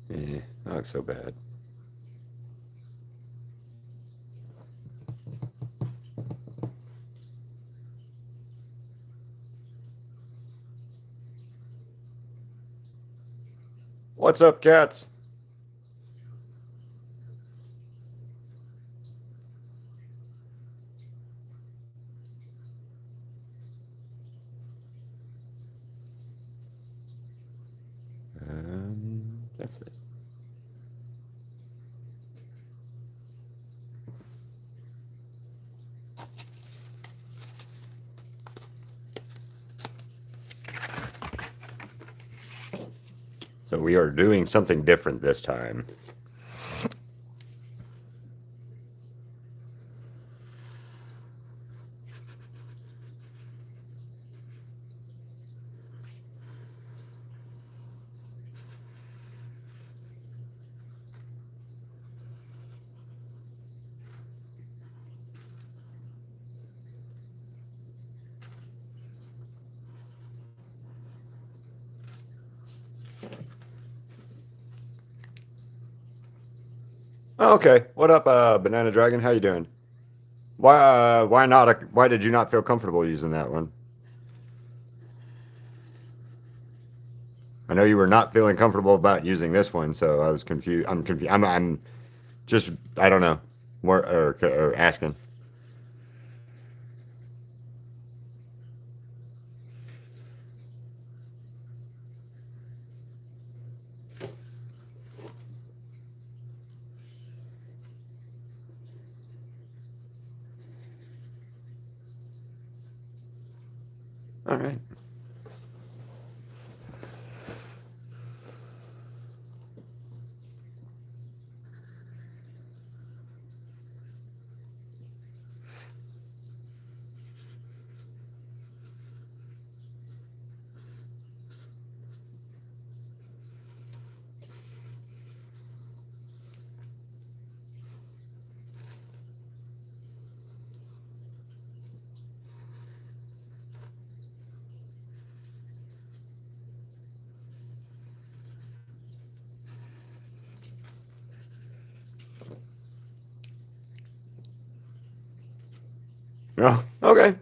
Not look so bad. What's up, cats? That's it. So we are doing something different this time. Okay, what up, Banana Dragon? How you doing? Why not? Why did you not feel comfortable using that one? I know you were not feeling comfortable about using this one, so I was confused. I'm confused. I'm just, I don't know, more or asking. All right. Oh, okay.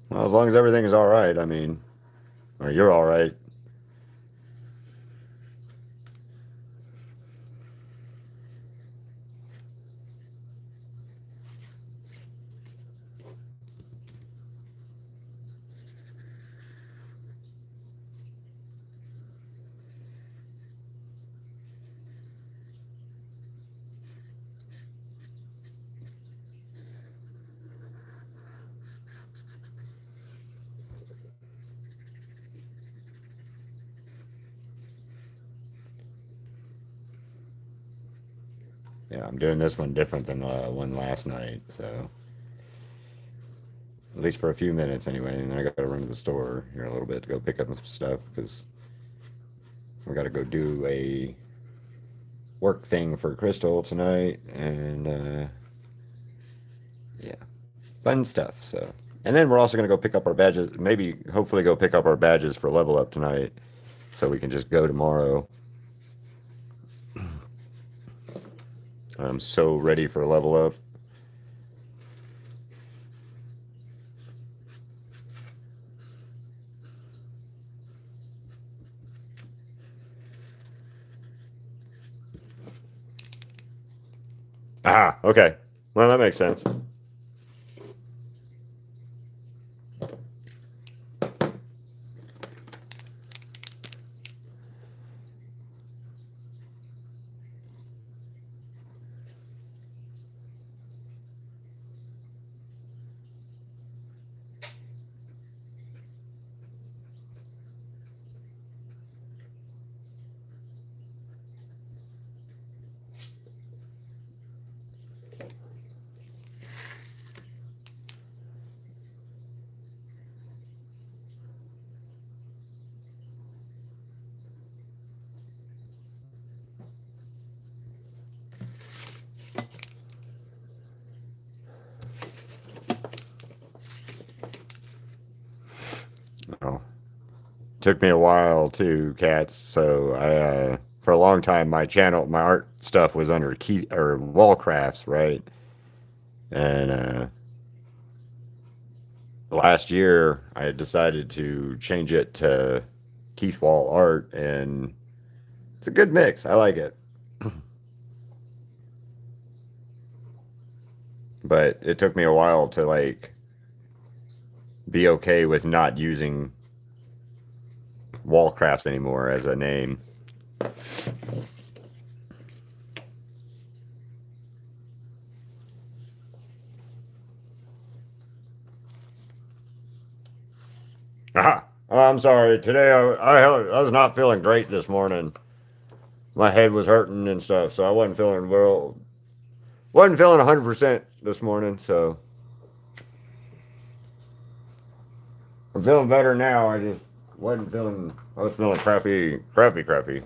Well, as long as everything is all right, I mean, or you're all right. Yeah, I'm doing this one different than one last night, so at least for a few minutes anyway. And then I got to run to the store here in a little bit to go pick up some stuff because we got to go do a work thing for Crystal tonight, and yeah, fun stuff. So, and then we're also gonna go pick up our badges. Maybe, hopefully, go pick up our badges for level up tonight, so we can just go tomorrow. I'm so ready for level up. Ah, okay. Well, that makes sense. took me a while too, cats. So I for a long time my channel, my art stuff was under key or wall crafts, right? And last year I had decided to change it to Keith Wall art, and it's a good mix. I like it, but it took me a while to like be okay with not using Wallcraft anymore as a name. Ah, I'm sorry. Today I was not feeling great this morning. My head was hurting and stuff, so I wasn't feeling 100% this morning. So I'm feeling better now. I just wasn't feeling. I was feeling crappy, crappy, crappy.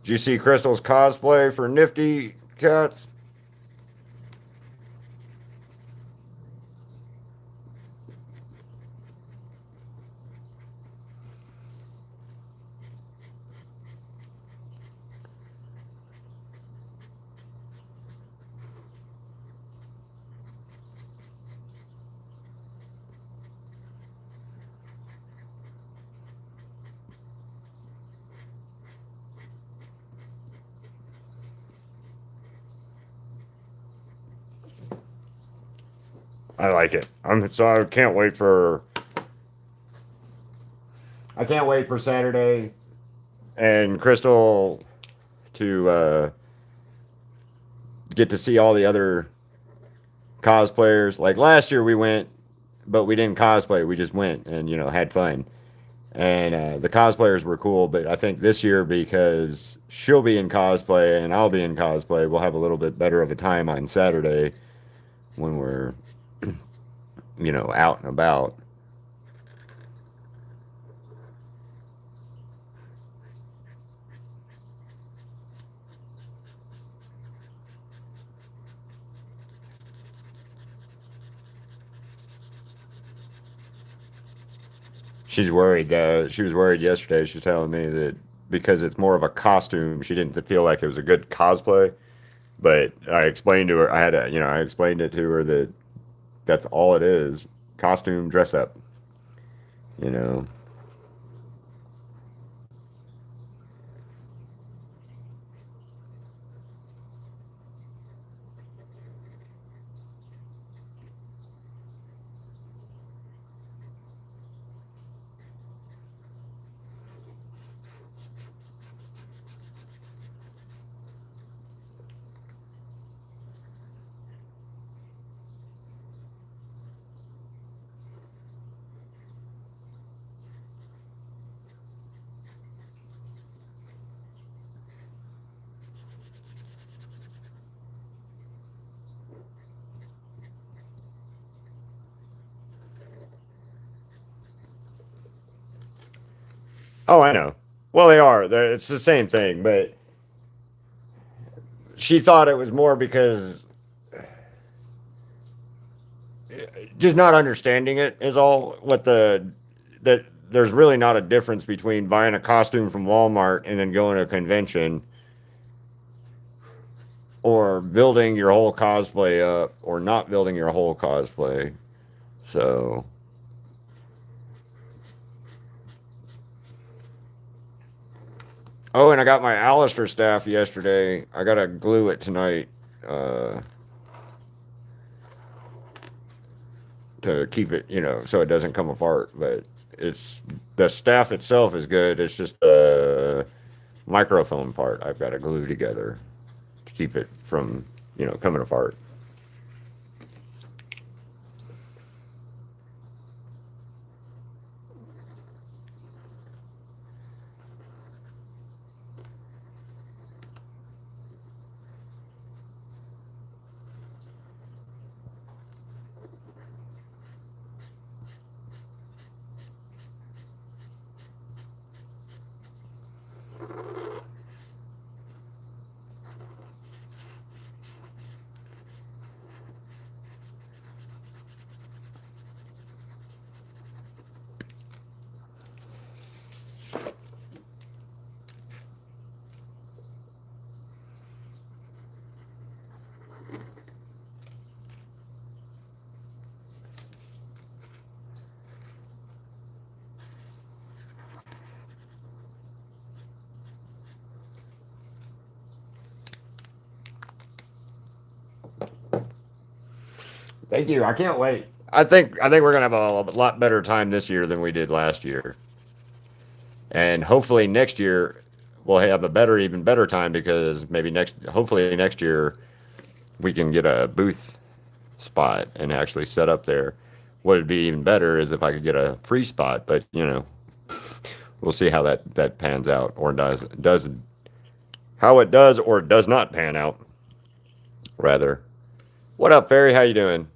Did you see Crystal's cosplay for Niffty Cats? I like it. I can't wait for. I can't wait for Saturday and Crystal to get to see all the other cosplayers. Like last year we went, but we didn't cosplay. We just went and had fun. And the cosplayers were cool, but I think this year because she'll be in cosplay and I'll be in cosplay, we'll have a little bit better of a time on Saturday when we're out and about. She's worried. She was worried yesterday. She was telling me that because it's more of a costume, she didn't feel like it was a good cosplay. But I explained to her, I explained it to her that that's all it is, costume dress up. You know. Oh, I know. Well, they are. It's the same thing, but she thought it was more because just not understanding it is all. What that there's really not a difference between buying a costume from Walmart and then going to a convention or building your whole cosplay up or not building your whole cosplay. So, oh, and I got my Alistair staff yesterday. I gotta glue it tonight uh, to keep it, so it doesn't come apart. But it's the staff itself is good. It's just the microphone part I've got to glue together to keep it from, coming apart. Thank you. I can't wait. I think we're gonna have a lot better time this year than we did last year, and hopefully next year we'll have a better, even better time because hopefully next year we can get a booth spot and actually set up there. What would be even better is if I could get a free spot, but we'll see how that pans out or does how it does or does not pan out. Rather, what up, Fairy? How you doing?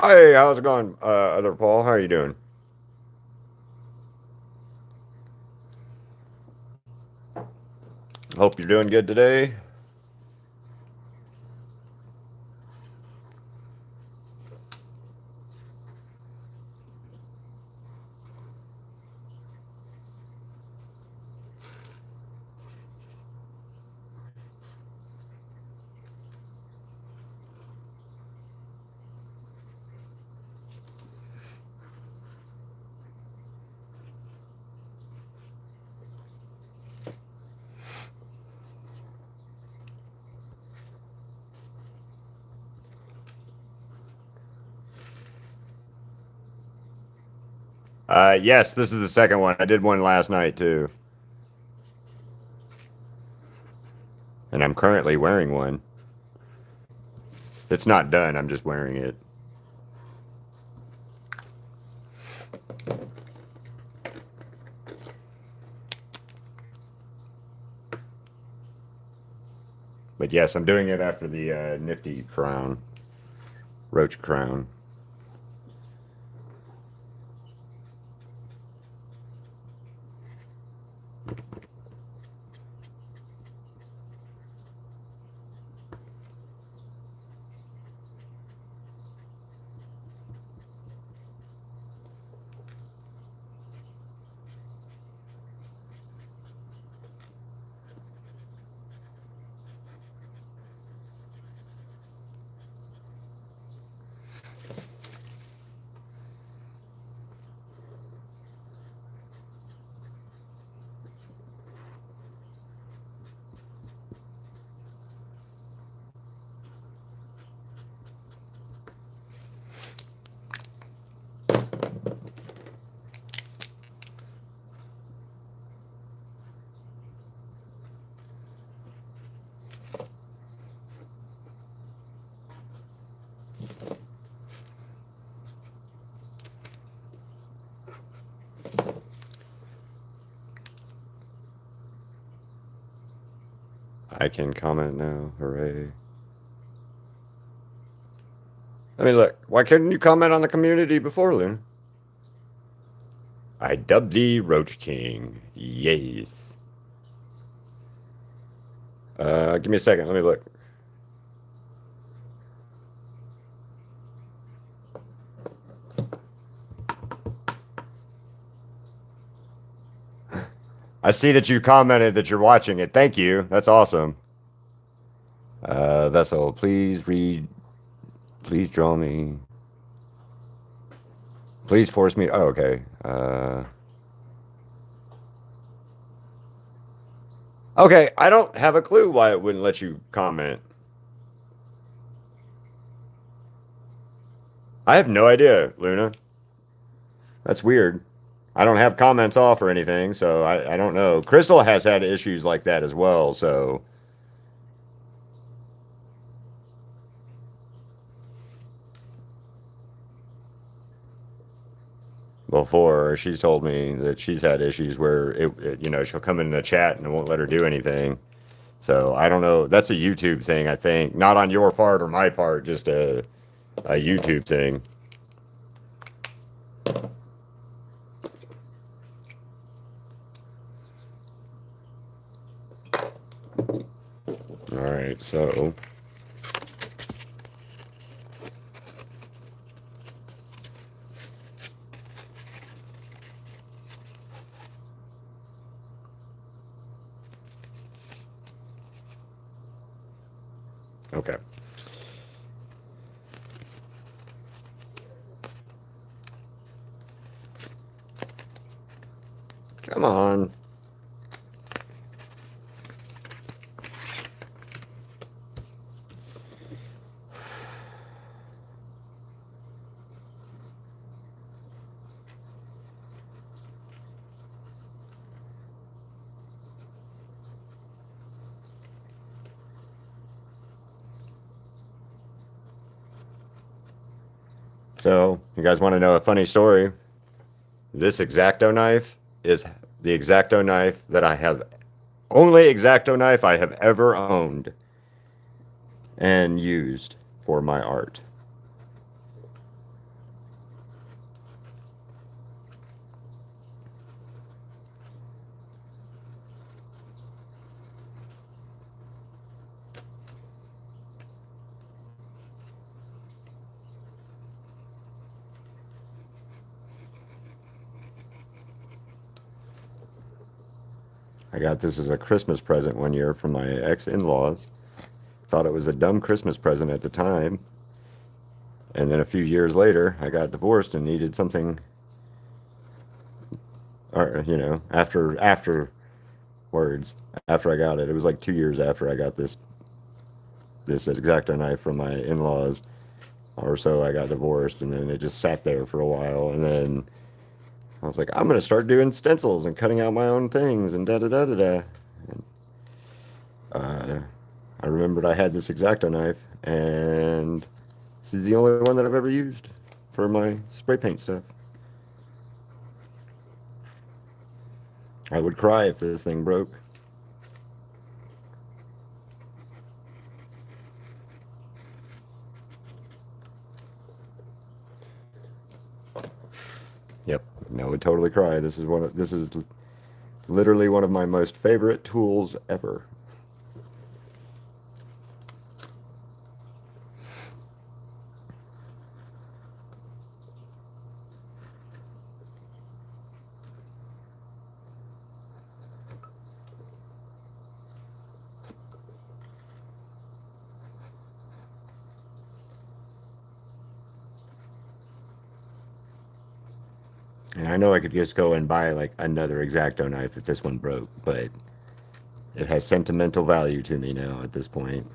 Hey, how's it going, other Paul? How are you doing? Hope you're doing good today. Yes, this is the second one. I did one last night too, and I'm currently wearing one. It's not done. I'm just wearing it. But yes, I'm doing it after the Niffty crown, Roach crown. I can comment now. Hooray. I mean, look, why couldn't you comment on the community before, Luna? I dubbed thee Roach King. Yes. Give me a second. Let me look. I see that you commented that you're watching it. Thank you. That's awesome. Vessel, please read. Please draw me. Please force me. Oh, okay. Okay, I don't have a clue why it wouldn't let you comment. I have no idea, Luna. That's weird. I don't have comments off or anything, so I don't know. Crystal has had issues like that as well, so before she's told me that she's had issues where she'll come in the chat and it won't let her do anything. So I don't know. That's a YouTube thing, I think. Not on your part or my part, just a YouTube thing. All right, so okay. Come on. So, you guys want to know a funny story? This X-Acto knife is the X-Acto knife that I have, only X-Acto knife I have ever owned and used for my art. I got this as a Christmas present one year from my ex-in-laws. Thought it was a dumb Christmas present at the time. And then a few years later, I got divorced and needed something, or afterwards, after I got it. It was like 2 years after I got this X-Acto knife from my in-laws or so. I got divorced, and then it just sat there for a while, and then I was like, I'm gonna start doing stencils and cutting out my own things and da da da da da. I remembered I had this X-Acto knife, and this is the only one that I've ever used for my spray paint stuff. I would cry if this thing broke. Yep, I would totally cry. This is literally one of my most favorite tools ever. And I know I could just go and buy like another X-Acto knife if this one broke, but it has sentimental value to me now at this point.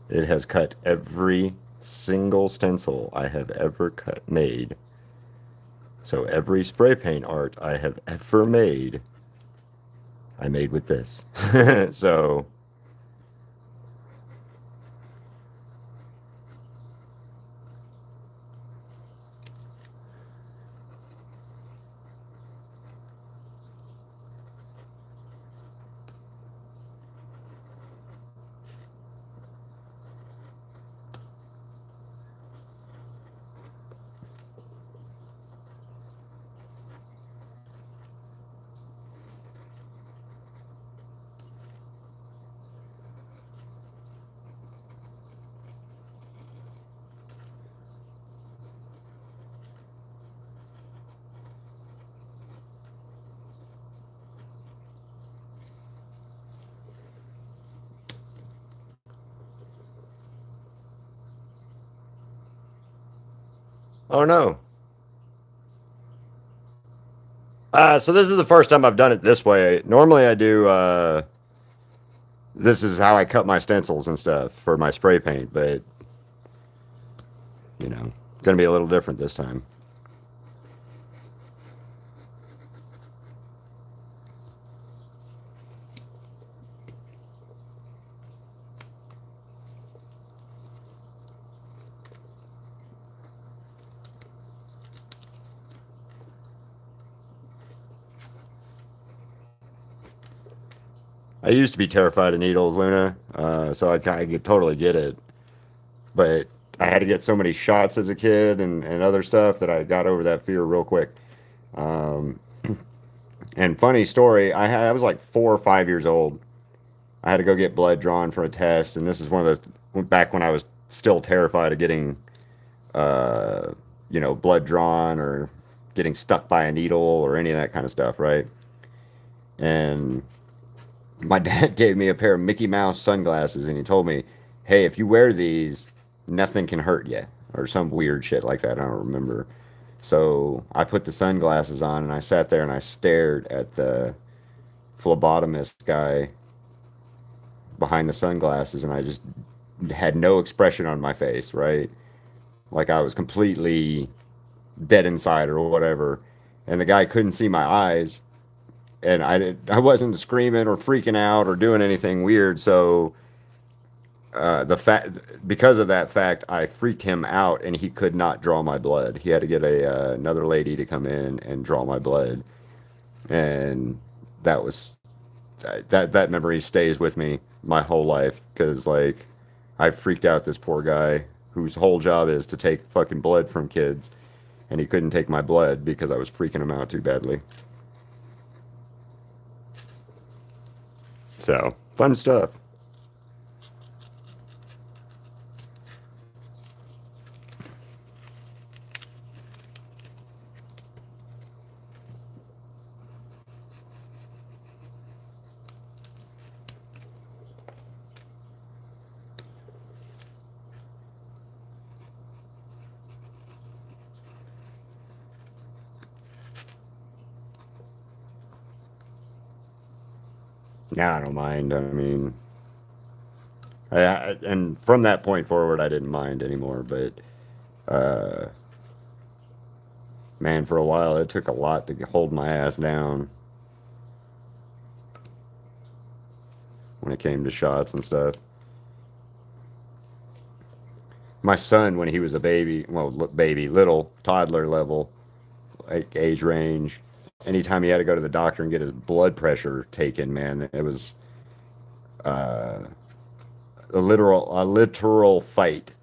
It has cut every single stencil I have ever made. So every spray paint art I have ever made, I made with this. So oh no. So this is the first time I've done it this way. Normally I do, this is how I cut my stencils and stuff for my spray paint, but, you know, Going to be a little different this time. I used to be terrified of needles, Luna, so I kind of totally get it. But I had to get so many shots as a kid and other stuff that I got over that fear real quick. Um, and funny story, I was like 4 or 5 years old. I had to go get blood drawn for a test, and this is one of the back when I was still terrified of getting, uh, blood drawn or getting stuck by a needle or any of that kind of stuff, right? And my dad gave me a pair of Mickey Mouse sunglasses, and he told me, "Hey, if you wear these, nothing can hurt you," or some weird shit like that. I don't remember. So I put the sunglasses on, and I sat there and I stared at the phlebotomist guy behind the sunglasses, and I just had no expression on my face, right? Like I was completely dead inside or whatever. And the guy couldn't see my eyes, and I wasn't screaming or freaking out or doing anything weird. So the fact because of that fact, I freaked him out, and he could not draw my blood. He had to get a another lady to come in and draw my blood, and that was that memory stays with me my whole life because like I freaked out this poor guy whose whole job is to take fucking blood from kids, and he couldn't take my blood because I was freaking him out too badly. So fun stuff. Now I don't mind. I mean, and from that point forward, I didn't mind anymore. But uh, man, for a while, it took a lot to hold my ass down when it came to shots and stuff. My son, when he was a baby, well, baby, little toddler level, like age range, anytime he had to go to the doctor and get his blood pressure taken, man, it was uh, a literal fight.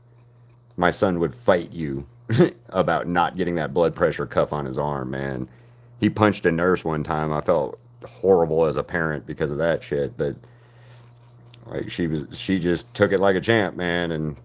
My son would fight you about not getting that blood pressure cuff on his arm, man. He punched a nurse one time. I felt horrible as a parent because of that shit, but like she just took it like a champ, man, and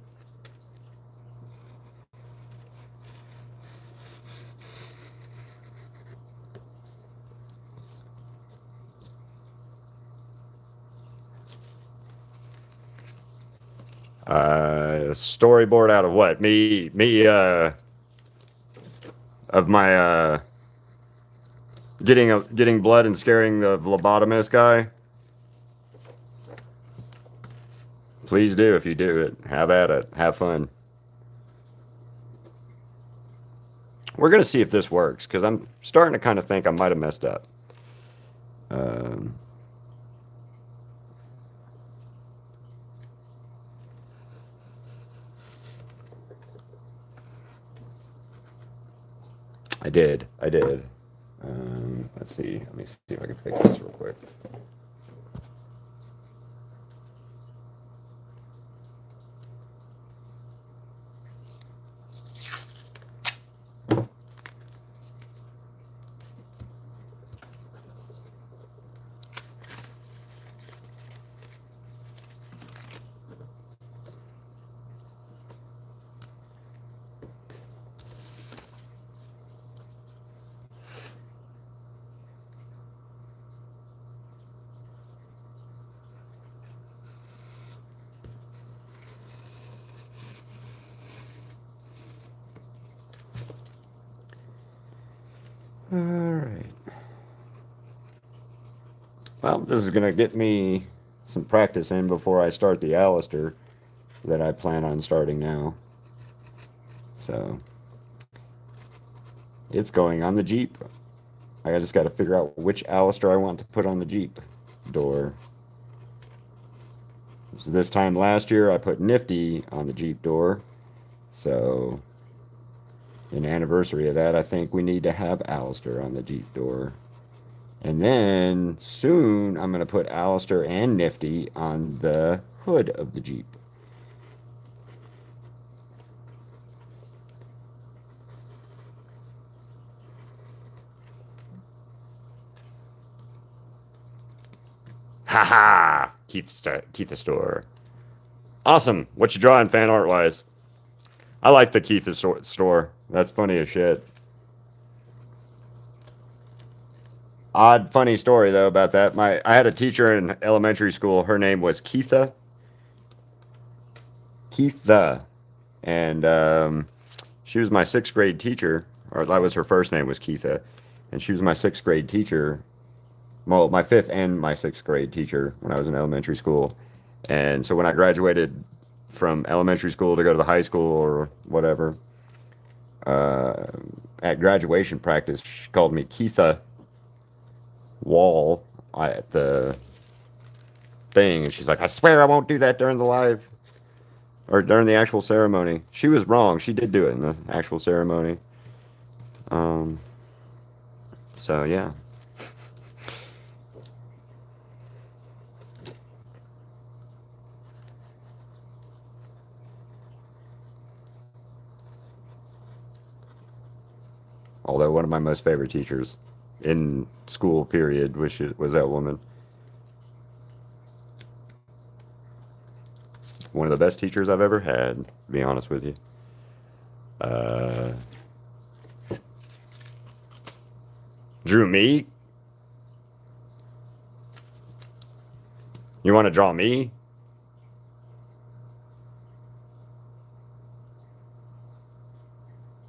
storyboard out of what? Me of my getting blood and scaring the phlebotomist guy. Please do if you do it. Have at it. Have fun. We're gonna see if this works because I'm starting to kind of think I might have messed up. Um, I did. I did. Let's see. Let me see if I can fix this real quick. All right. Well, this is gonna get me some practice in before I start the Alistair that I plan on starting now. So It's going on the Jeep. I just got to figure out which Alistair I want to put on the Jeep door. So this time last year, I put Niffty on the Jeep door. So, in anniversary of that, I think we need to have Alistair on the Jeep door. And then soon, I'm going to put Alistair and Niffty on the hood of the Jeep. Haha! Keith store. Awesome. What you drawing fan art wise? I like the Keith store. That's funny as shit. Odd, funny story though about that. I had a teacher in elementary school. Her name was Keitha. Keitha, and she was my sixth grade teacher, or that was her first name was Keitha, and she was my sixth grade teacher. Well, my fifth and my sixth grade teacher when I was in elementary school. And so when I graduated from elementary school to go to the high school or whatever, at graduation practice, she called me Keitha Wahl at the thing. And she's like, I swear I won't do that during the live or during the actual ceremony. She was wrong. She did do it in the actual ceremony. So, yeah. Although one of my most favorite teachers in school period was that woman. One of the best teachers I've ever had, to be honest with you. Drew me? You want to draw me?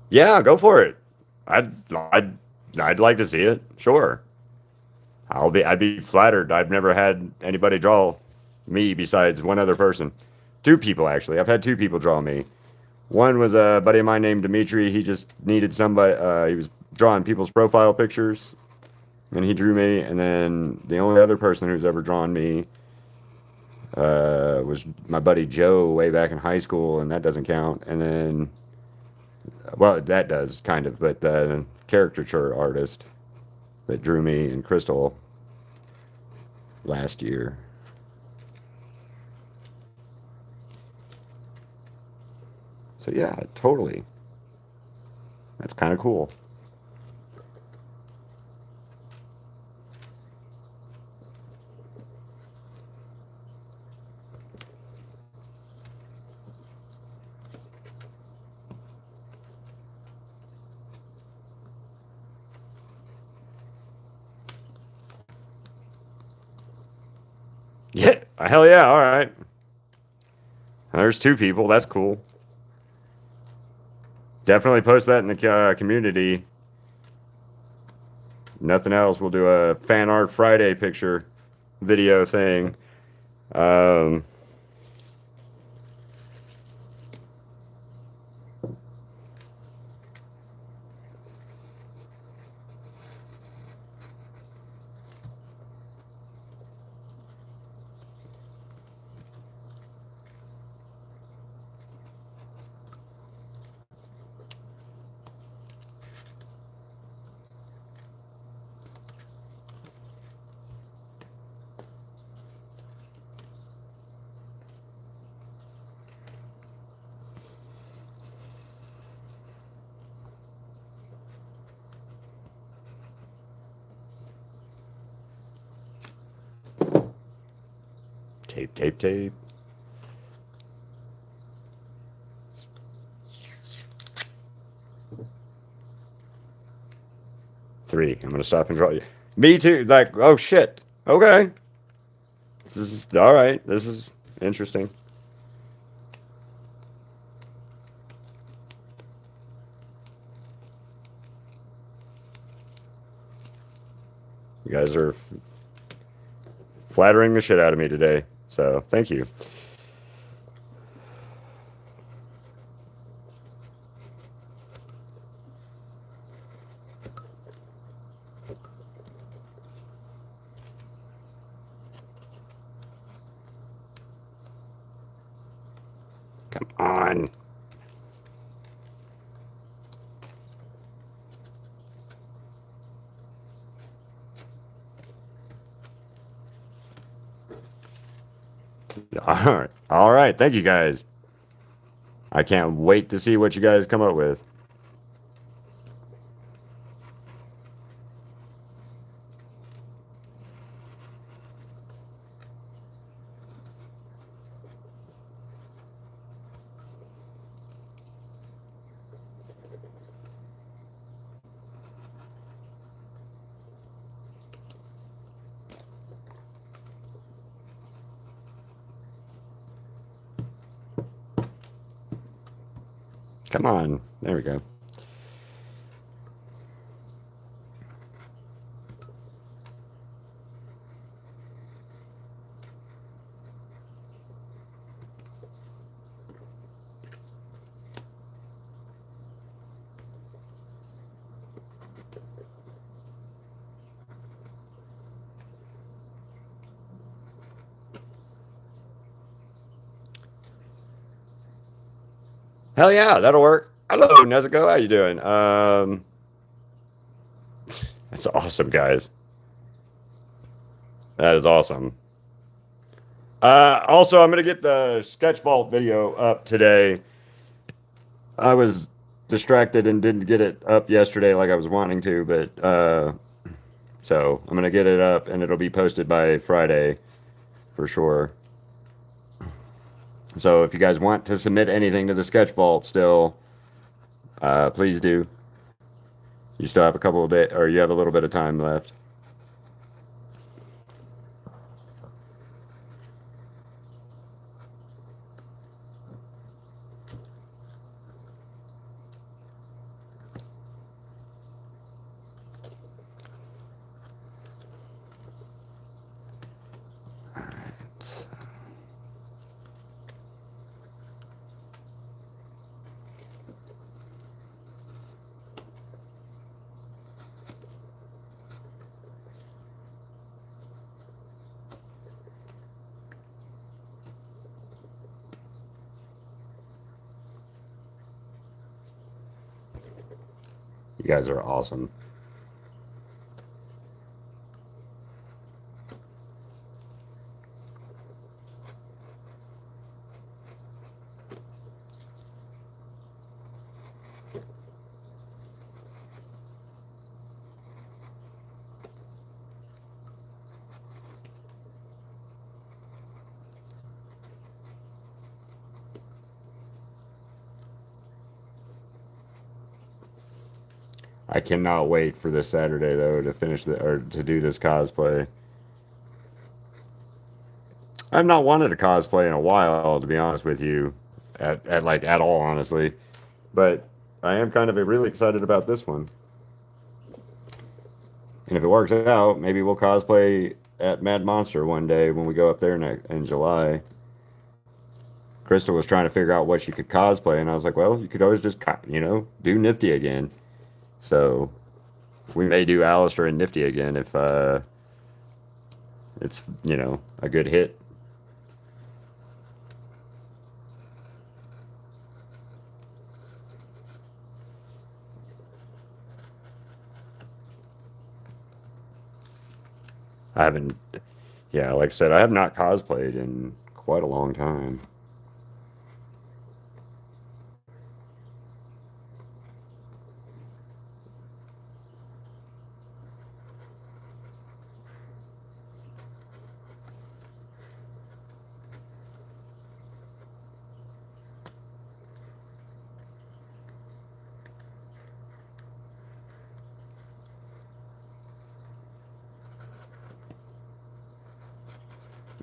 Yeah, go for it. I'd like to see it. Sure. I'd be flattered. I've never had anybody draw me besides one other person. Two people actually. I've had two people draw me. One was a buddy of mine named Dimitri. He just needed somebody. He was drawing people's profile pictures, and he drew me. And then the only other person who's ever drawn me was my buddy Joe way back in high school, and that doesn't count. And then, well, that does kind of, but the caricature artist that drew me and Crystal last year. So yeah, totally. That's kind of cool. Yeah, hell yeah, all right. There's two people. That's cool. Definitely post that in the community. Nothing else. We'll do a fan art Friday picture video thing. Tape, tape, tape. Three. I'm gonna stop and draw you. Me too. Like, oh shit. Okay. This is all right. This is interesting. You guys are flattering the shit out of me today. So thank you. All right. Thank you guys. I can't wait to see what you guys come up with. Come on. There we go. Hell yeah, that'll work. Hello, Nezuko. How you doing? That's awesome, guys. That is awesome. Also, I'm gonna get the Sketch Vault video up today. I was distracted and didn't get it up yesterday like I was wanting to, but so I'm gonna get it up and it'll be posted by Friday for sure. So if you guys want to submit anything to the Sketch Vault still, please do. You still have a couple of days, or you have a little bit of time left. You guys are awesome. I cannot wait for this Saturday though to finish the or to do this cosplay. I've not wanted to cosplay in a while, to be honest with you, at like at all, honestly. But I am kind of really excited about this one. And if it works out, maybe we'll cosplay at Mad Monster one day when we go up there in July. Crystal was trying to figure out what she could cosplay, and I was like, well, you could always just, do Niffty again. So we may do Alistair and Niffty again if it's, a good hit. I haven't, yeah, like I said, I have not cosplayed in quite a long time.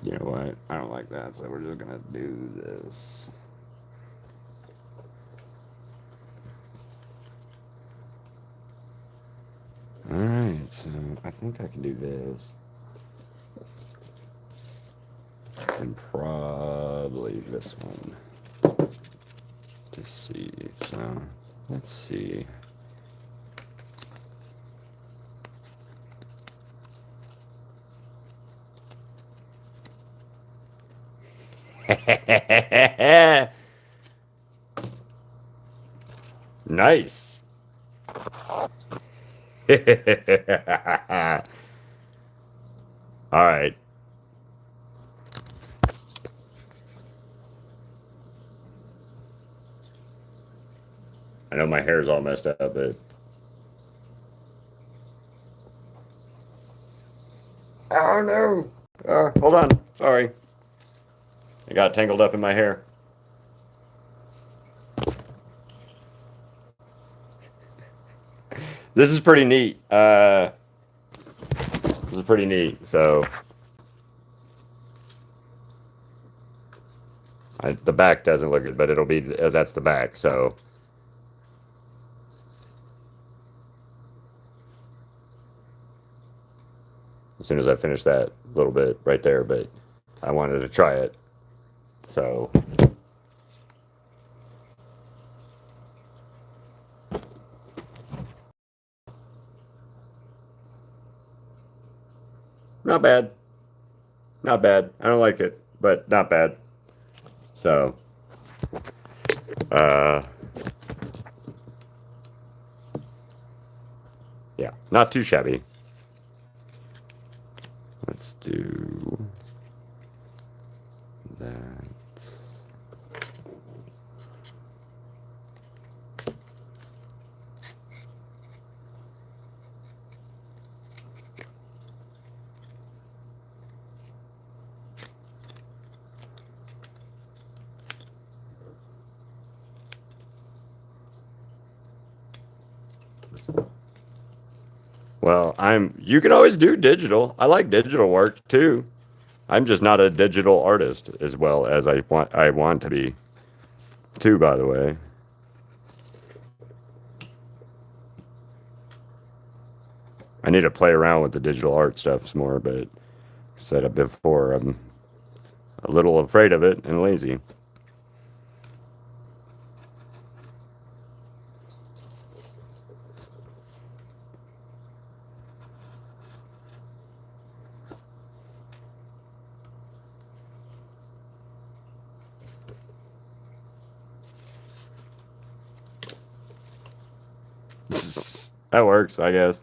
You know what? I don't like that, so we're just gonna do this. Alright, so I think I can do this. And probably this one. To see. So let's see. Nice. All right. I know my hair's all messed up, but oh no! Hold on. Sorry, it got tangled up in my hair. This is pretty neat. This is pretty neat. So the back doesn't look good, but it'll be that's the back. So as soon as I finish that little bit right there, but I wanted to try it. So not bad. Not bad. I don't like it, but not bad. So uh yeah, not too shabby. Let's do that. Well, you can always do digital. I like digital work too. I'm just not a digital artist as well as I want to be too, by the way. I need to play around with the digital art stuff more, but said it before, I'm a little afraid of it and lazy. That works, I guess.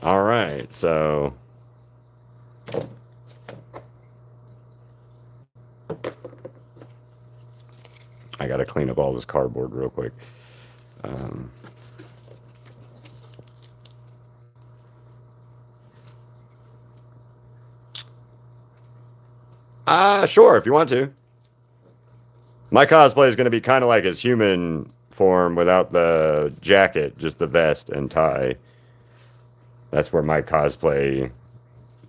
All right, so I got to clean up all this cardboard real quick. Sure, if you want to. My cosplay is going to be kind of like his human form without the jacket, just the vest and tie. That's where my cosplay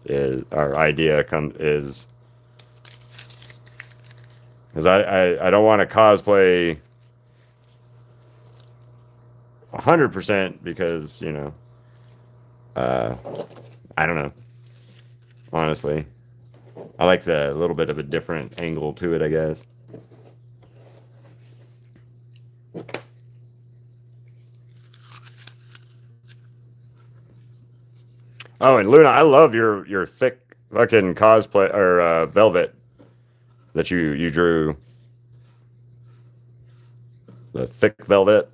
is. Our idea is because I don't want to cosplay 100% because I don't know. Honestly, I like the little bit of a different angle to it, I guess. Oh, and Luna, I love your thick fucking cosplay or velvet that you drew. The thick velvet.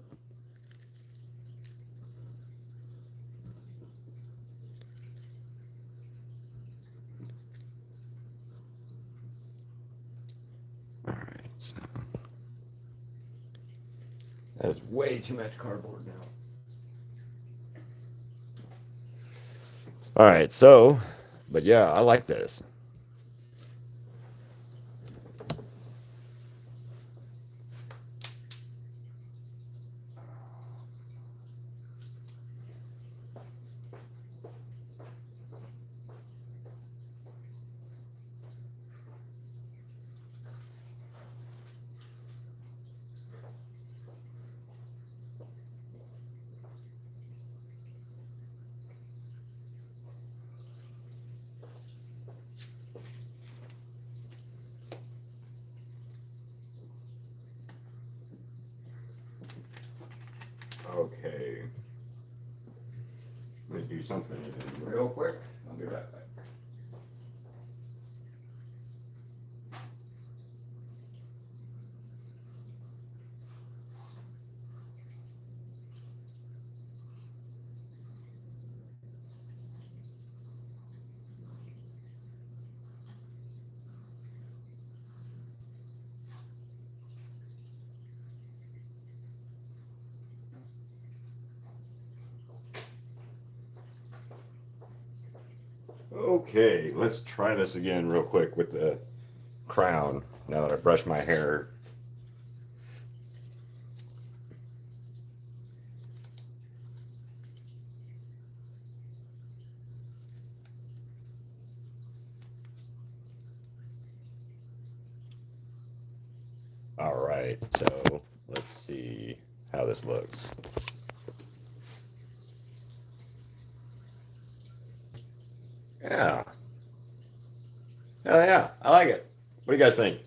All right, so that is way too much cardboard now. All right, so, but yeah, I like this. Okay. Let me do something real quick. I'll be right back. Okay, let's try this again real quick with the crown now that I brushed my hair. All right, so let's see how this looks. Yeah. Hell yeah, I like it. What do you guys think?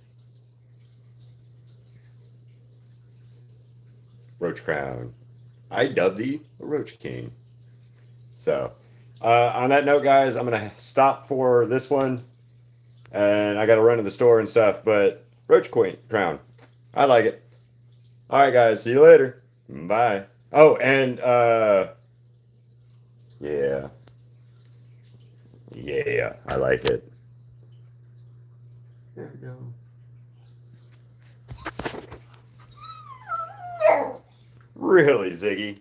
Roach crown. I dubbed thee a Roach King. So, on that note, guys, I'm gonna stop for this one, and I got to run to the store and stuff. But Roach Queen crown, I like it. All right, guys, see you later. Bye. Oh, and yeah, yeah, I like it. There we go. Really, Ziggy?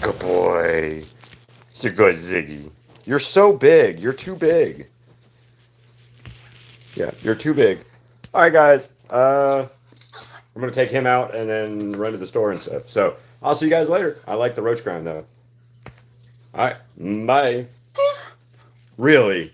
Good boy. It's a good Ziggy. You're so big. You're too big. Yeah, you're too big. All right, guys. I'm gonna take him out and then run to the store and stuff. So I'll see you guys later. I like the roach crown though. All right, bye. Really?